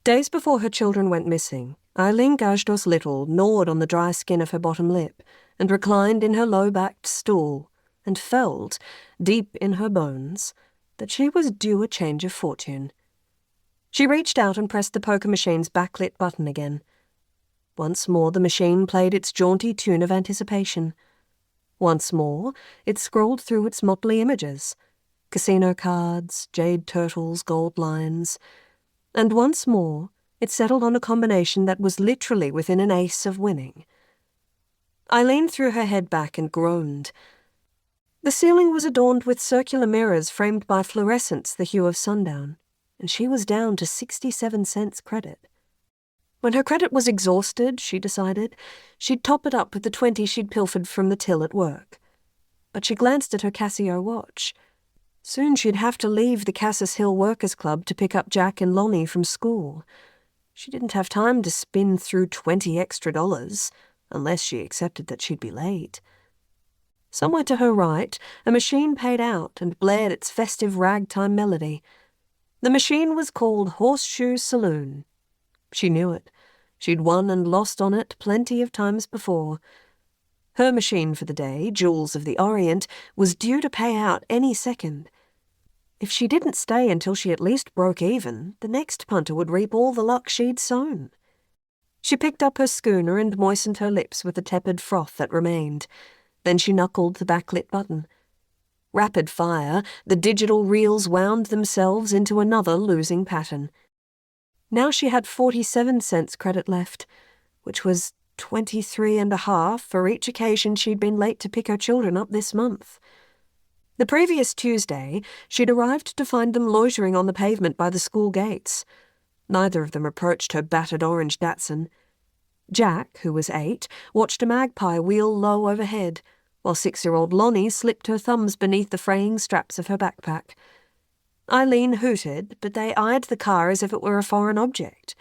Days before her children went missing, Ilene Gajdos Little gnawed on the dry skin of her bottom lip and reclined in her low-backed stool and felt, deep in her bones, that she was due a change of fortune. She reached out and pressed the poker machine's backlit button again. Once more the machine played its jaunty tune of anticipation. Once more it scrolled through its motley images, casino cards, jade turtles, gold lions, and once more it settled on a combination that was literally within an ace of winning. Ilene threw her head back and groaned. The ceiling was adorned with circular mirrors framed by fluorescence the hue of sundown, and she was down to 67 cents credit. When her credit was exhausted, she decided, she'd top it up with the 20 she'd pilfered from the till at work. But she glanced at her Casio watch. Soon she'd have to leave the Cassis Hill Workers' Club to pick up Jack and Lonnie from school. She didn't have time to spin through $20 extra, unless she accepted that she'd be late. Somewhere to her right, a machine paid out and blared its festive ragtime melody. The machine was called Horseshoe Saloon. She knew it. She'd won and lost on it plenty of times before. Her machine for the day, Jewels of the Orient, was due to pay out any second. If she didn't stay until she at least broke even, the next punter would reap all the luck she'd sown. She picked up her schooner and moistened her lips with the tepid froth that remained. Then she knuckled the backlit button. Rapid fire, the digital reels wound themselves into another losing pattern. Now she had 47 cents credit left, which was 23.5 for each occasion she'd been late to pick her children up this month. The previous Tuesday, she'd arrived to find them loitering on the pavement by the school gates. Neither of them approached her battered orange Datsun. Jack, who was 8, watched a magpie wheel low overhead, while 6-year-old Lonnie slipped her thumbs beneath the fraying straps of her backpack. Ilene hooted, but they eyed the car as if it were a foreign object.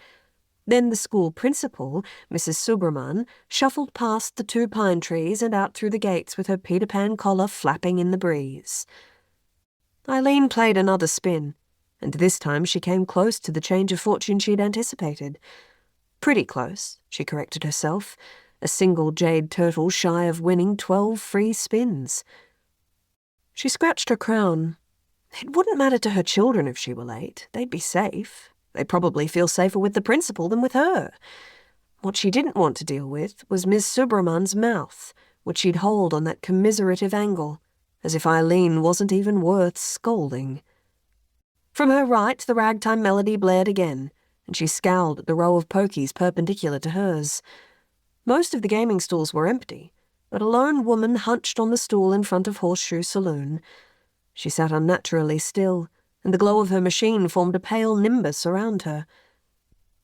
Then the school principal, Mrs. Subraman, shuffled past the 2 pine trees and out through the gates with her Peter Pan collar flapping in the breeze. Ilene played another spin, and this time she came close to the change of fortune she'd anticipated. Pretty close, she corrected herself, a single jade turtle shy of winning 12 free spins. She scratched her crown. It wouldn't matter to her children if she were late. They'd be safe. They'd probably feel safer with the principal than with her. What she didn't want to deal with was Miss Subraman's mouth, which she'd hold on that commiserative angle, as if Ilene wasn't even worth scolding. From her right, the ragtime melody blared again, and she scowled at the row of pokies perpendicular to hers. Most of the gaming stalls were empty, but a lone woman hunched on the stool in front of Horseshoe Saloon. She sat unnaturally still, and the glow of her machine formed a pale nimbus around her.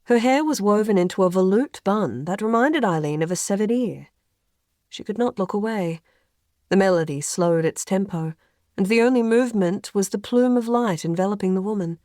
Her hair was woven into a volute bun that reminded Ilene of a severed ear. She could not look away. The melody slowed its tempo, and the only movement was the plume of light enveloping the woman.